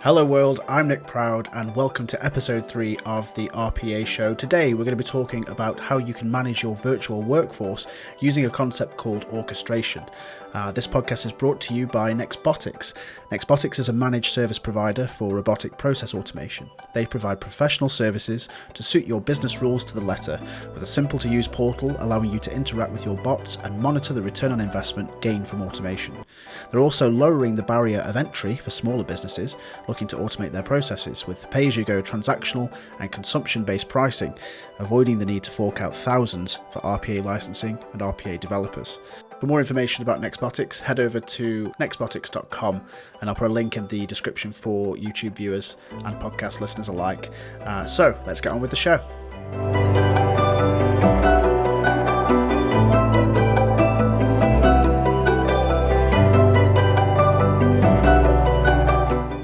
Hello world, I'm Nick Proud and welcome to episode 3 of the RPA Show. Today we're going to be talking about how you can manage your virtual workforce using a concept called orchestration. This podcast is brought to you by NexBotix. NexBotix is a managed service provider for robotic process automation. They provide professional services to suit your business rules to the letter, with a simple to use portal allowing you to interact with your bots and monitor the return on investment gained from automation. They're also lowering the barrier of entry for smaller businesses looking to automate their processes with pay-as-you-go transactional and consumption-based pricing, avoiding the need to fork out thousands for RPA licensing and RPA developers. For more information about NexBotix, head over to nexbotix.com and I'll put a link in the description for YouTube viewers and podcast listeners alike. So let's get on with the show.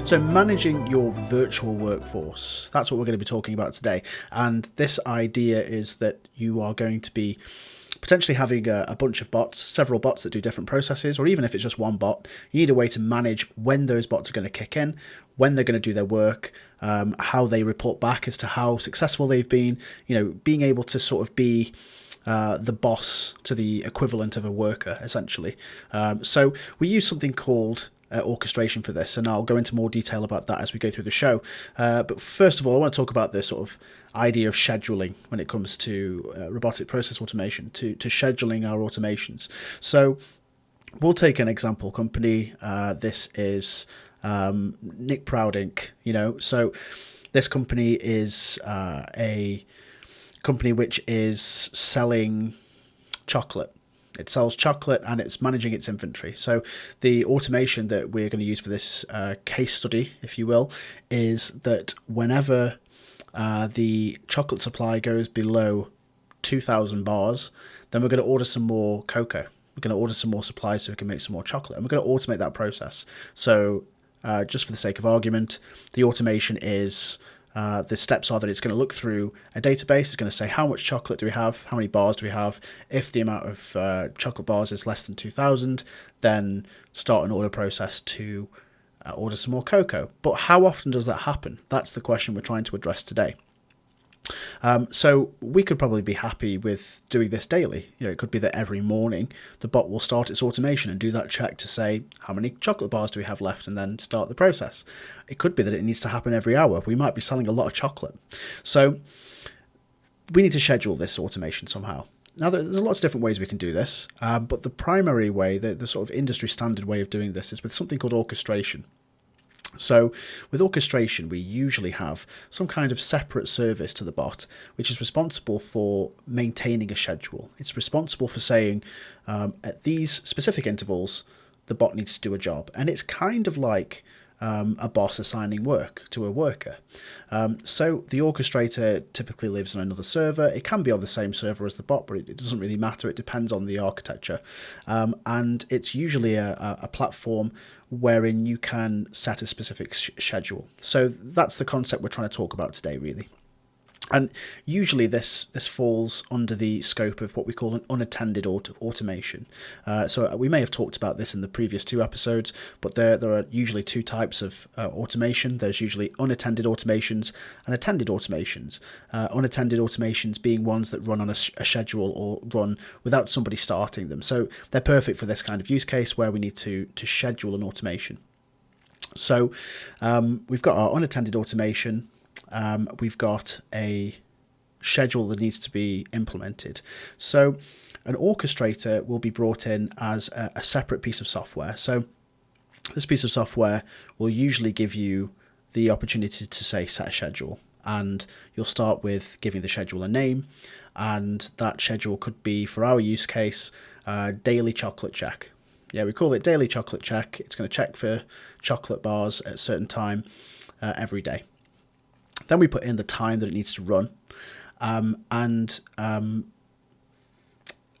So managing your virtual workforce, that's what we're going to be talking about today. And this idea is that you are going to be potentially having a bunch of bots, several bots that do different processes, or even if it's just one bot, you need a way to manage when those bots are going to kick in, when they're going to do their work, how they report back as to how successful they've been, being able to sort of be the boss to the equivalent of a worker, essentially. So we use something called orchestration for this, and I'll go into more detail about that as we go through the show. But first of all, I want to talk about this sort of idea of scheduling when it comes to robotic process automation, to scheduling our automations. So we'll take an example company. This is Nick Proud Inc. So this company is a company which is selling chocolate. It sells chocolate and it's managing its inventory. So the automation that we're going to use for this case study, if you will, is that whenever the chocolate supply goes below 2,000 bars, then we're going to order some more cocoa. We're going to order some more supplies so we can make some more chocolate. And we're going to automate that process. So just for the sake of argument, the automation is... the steps are that it's going to look through a database. It's going to say how much chocolate do we have, how many bars do we have. If the amount of chocolate bars is less than 2,000, then start an order process to order some more cocoa. But how often does that happen? That's the question we're trying to address today. So we could probably be happy with doing this daily. It could be that every morning the bot will start its automation and do that check to say how many chocolate bars do we have left and then start the process. It could be that it needs to happen every hour. We might be selling a lot of chocolate. So we need to schedule this automation somehow. Now, there's lots of different ways we can do this, but the primary way, the sort of industry standard way of doing this is with something called orchestration. So with orchestration, we usually have some kind of separate service to the bot, which is responsible for maintaining a schedule. It's responsible for saying at these specific intervals, the bot needs to do a job. And it's kind of like a boss assigning work to a worker. So the orchestrator typically lives on another server. It can be on the same server as the bot, but it doesn't really matter. It depends on the architecture. And it's usually a platform wherein you can set a specific schedule. So that's the concept we're trying to talk about today, really. And usually this falls under the scope of what we call an unattended automation. So we may have talked about this in the previous 2 episodes, but there are usually 2 types of automation. There's usually unattended automations and attended automations. Unattended automations being ones that run on a schedule or run without somebody starting them. So they're perfect for this kind of use case where we need to schedule an automation. So we've got our unattended automation. We've got a schedule that needs to be implemented. So an orchestrator will be brought in as a separate piece of software. So this piece of software will usually give you the opportunity to say set a schedule, and you'll start with giving the schedule a name, and that schedule could be, for our use case, daily chocolate check. Yeah, we call it daily chocolate check. It's going to check for chocolate bars at a certain time every day. Then we put in the time that it needs to run, and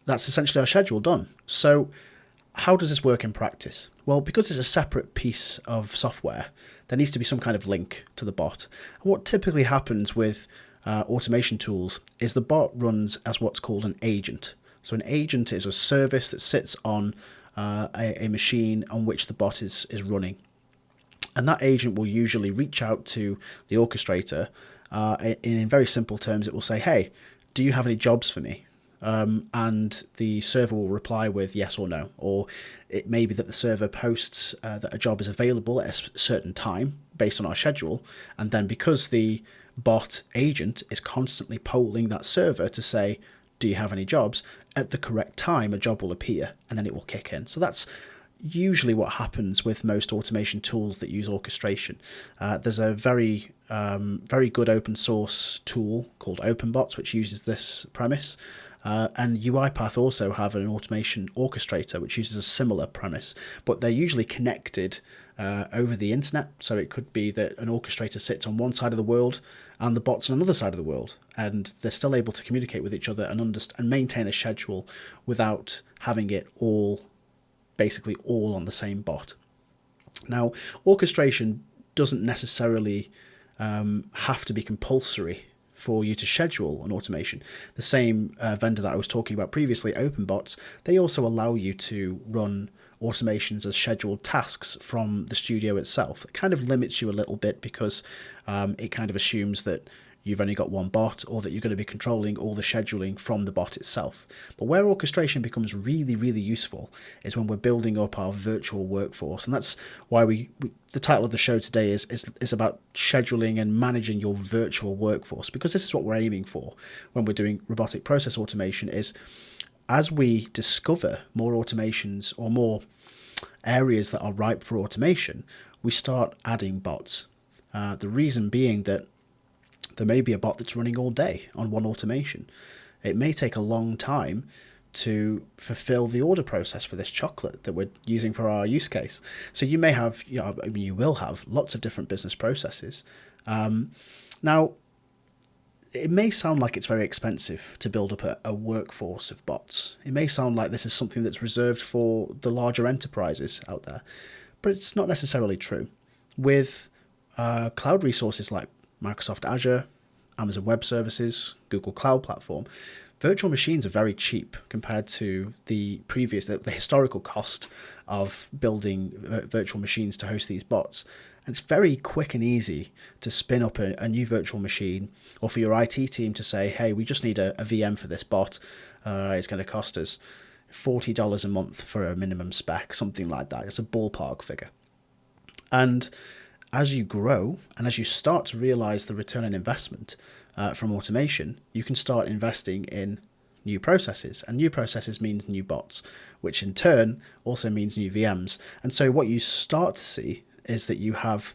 that's essentially our schedule done. So how does this work in practice? Well, because it's a separate piece of software, there needs to be some kind of link to the bot. And what typically happens with automation tools is the bot runs as what's called an agent. So an agent is a service that sits on a machine on which the bot is running. And that agent will usually reach out to the orchestrator. In very simple terms, it will say, hey, do you have any jobs for me? And the server will reply with yes or no. Or it may be that the server posts that a job is available at a certain time based on our schedule. And then because the bot agent is constantly polling that server to say, do you have any jobs? At the correct time, a job will appear and then it will kick in. So that's usually what happens with most automation tools that use orchestration. There's a very good open source tool called OpenBots, which uses this premise. And UiPath also have an automation orchestrator, which uses a similar premise, but they're usually connected over the internet. So it could be that an orchestrator sits on one side of the world and the bot's on another side of the world, and they're still able to communicate with each other and maintain a schedule without having it basically all on the same bot. Now, orchestration doesn't necessarily have to be compulsory for you to schedule an automation. The same vendor that I was talking about previously, OpenBots, they also allow you to run automations as scheduled tasks from the studio itself. It kind of limits you a little bit because it kind of assumes that you've only got one bot, or that you're going to be controlling all the scheduling from the bot itself. But where orchestration becomes really, really useful is when we're building up our virtual workforce. And that's why the title of the show today is about scheduling and managing your virtual workforce, because this is what we're aiming for when we're doing robotic process automation. Is as we discover more automations or more areas that are ripe for automation, we start adding bots. The reason being that there may be a bot that's running all day on one automation. It may take a long time to fulfill the order process for this chocolate that we're using for our use case. So you may have, you will have lots of different business processes. Now, it may sound like it's very expensive to build up a workforce of bots. It may sound like this is something that's reserved for the larger enterprises out there, but it's not necessarily true. With cloud resources like Microsoft Azure, Amazon Web Services, Google Cloud Platform, virtual machines are very cheap compared to the historical cost of building virtual machines to host these bots. And it's very quick and easy to spin up a new virtual machine, or for your IT team to say, hey, we just need a VM for this bot. It's going to cost us $40 a month for a minimum spec, something like that. It's a ballpark figure. And as you grow and as you start to realize the return on investment from automation, you can start investing in new processes. And new processes means new bots, which in turn also means new VMs. And so what you start to see is that you have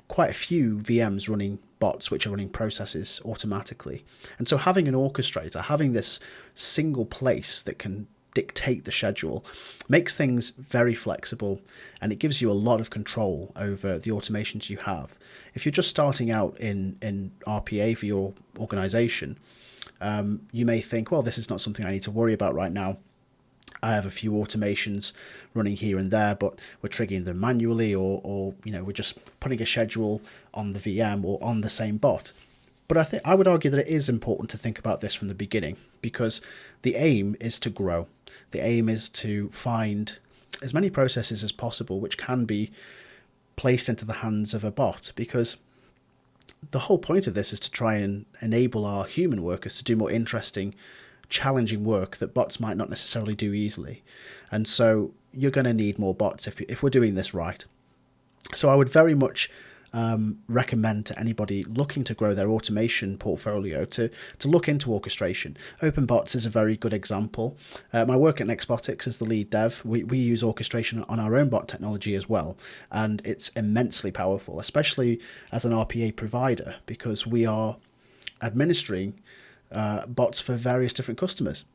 quite a few VMs running bots which are running processes automatically. And so having an orchestrator, having this single place that can dictate the schedule, makes things very flexible, and it gives you a lot of control over the automations you have. If you're just starting out in RPA for your organization, you may think, well, this is not something I need to worry about right now. I have a few automations running here and there, but we're triggering them manually, or we're just putting a schedule on the VM or on the same bot. But I would argue that it is important to think about this from the beginning, because the aim is to grow. The aim is to find as many processes as possible which can be placed into the hands of a bot, because the whole point of this is to try and enable our human workers to do more interesting, challenging work that bots might not necessarily do easily. And so you're going to need more bots if we're doing this right. So I would very much recommend to anybody looking to grow their automation portfolio to look into orchestration. OpenBots is a very good example. My work at NexBotix as the lead dev, we use orchestration on our own bot technology as well, and it's immensely powerful, especially as an RPA provider, because we are administering bots for various different customers.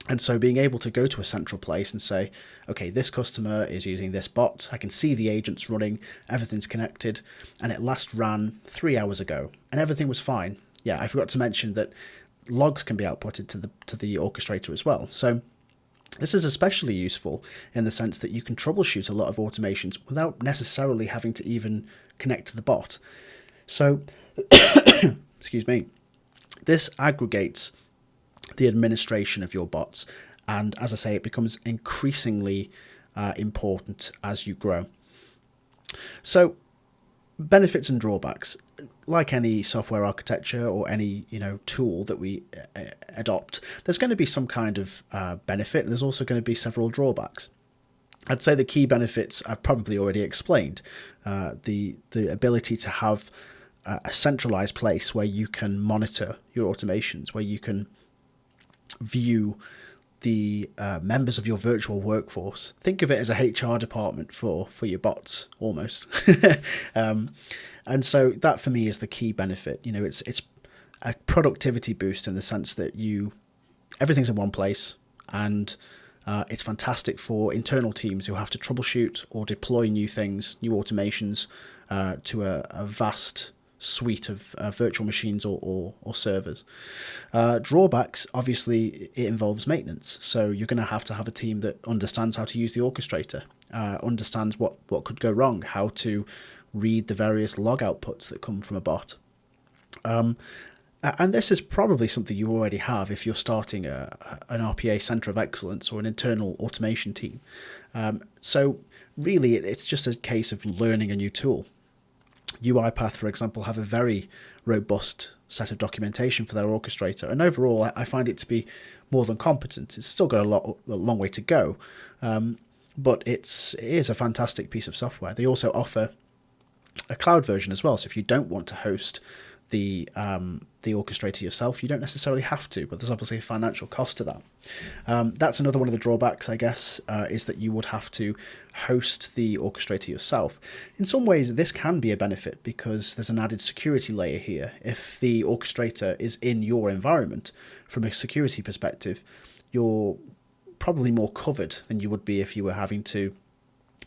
And so being able to go to a central place and say, okay, this customer is using this bot, I can see the agents running, everything's connected, and it last ran 3 hours ago, and everything was fine. Yeah, I forgot to mention that logs can be outputted to the orchestrator as well. So this is especially useful in the sense that you can troubleshoot a lot of automations without necessarily having to even connect to the bot. So, excuse me, this aggregates the administration of your bots, and as I say, it becomes increasingly important as you grow. So benefits and drawbacks. Like any software architecture or any tool that we adopt, there's going to be some kind of benefit. There's also going to be several drawbacks. I'd say the key benefits I've probably already explained. The ability to have a centralized place where you can monitor your automations, where you can view the members of your virtual workforce. Think of it as a HR department for your bots, almost. And so that for me is the key benefit. It's a productivity boost in the sense that everything's in one place, and it's fantastic for internal teams who have to troubleshoot or deploy new things, new automations to a vast suite of virtual machines or servers. Drawbacks, obviously, it involves maintenance. So you're going to have a team that understands how to use the orchestrator, understands what could go wrong, how to read the various log outputs that come from a bot. And this is probably something you already have if you're starting an RPA Center of Excellence or an internal automation team. So really, it's just a case of learning a new tool. UiPath, for example, have a very robust set of documentation for their orchestrator, and overall I find it to be more than competent. It's still got a long way to go, but it is a fantastic piece of software. They also offer a cloud version as well, so if you don't want to host the orchestrator yourself, you don't necessarily have to, but there's obviously a financial cost to that. That's another one of the drawbacks, I guess, is that you would have to host the orchestrator yourself. In some ways, this can be a benefit because there's an added security layer here. If the orchestrator is in your environment, from a security perspective, you're probably more covered than you would be if you were having to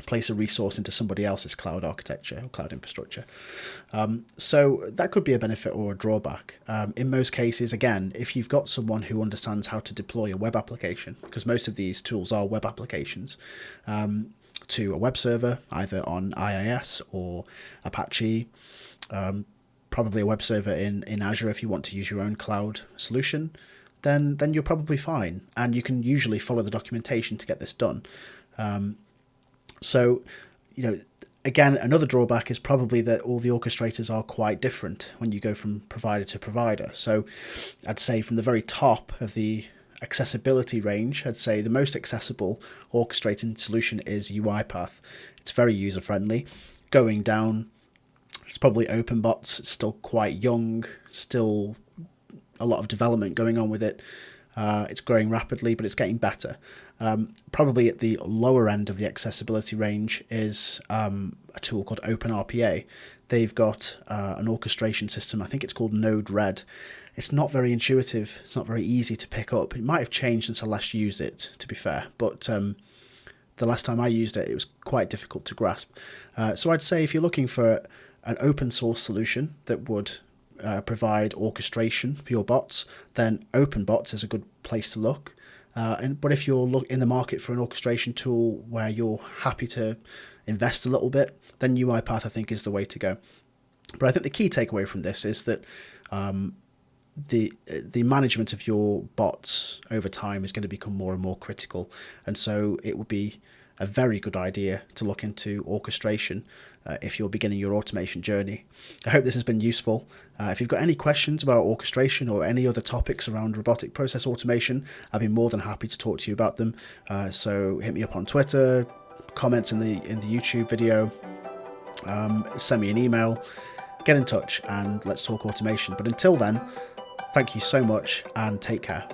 place a resource into somebody else's cloud architecture or cloud infrastructure. So that could be a benefit or a drawback. In most cases, again, if you've got someone who understands how to deploy a web application, because most of these tools are web applications, to a web server, either on IIS or Apache, probably a web server in Azure if you want to use your own cloud solution, then you're probably fine. And you can usually follow the documentation to get this done. So, again, another drawback is probably that all the orchestrators are quite different when you go from provider to provider. So I'd say from the very top of the accessibility range, I'd say the most accessible orchestrating solution is UiPath. It's very user-friendly. Going down, it's probably OpenBots. It's still quite young, still a lot of development going on with it. It's growing rapidly, but it's getting better. Probably at the lower end of the accessibility range is a tool called OpenRPA. They've got an orchestration system. I think it's called Node-RED. It's not very intuitive. It's not very easy to pick up. It might have changed since I last used it, to be fair. But the last time I used it, it was quite difficult to grasp. So I'd say if you're looking for an open source solution that would provide orchestration for your bots, then OpenBots is a good place to look. But if you're in the market for an orchestration tool where you're happy to invest a little bit, then UiPath, I think, is the way to go. But I think the key takeaway from this is that the management of your bots over time is going to become more and more critical. And so it would be a very good idea to look into orchestration if you're beginning your automation journey. I hope this has been useful. If you've got any questions about orchestration or any other topics around robotic process automation, I'd be more than happy to talk to you about them. So hit me up on Twitter, comments in the YouTube video, send me an email, get in touch, and let's talk automation. But until then, thank you so much and take care.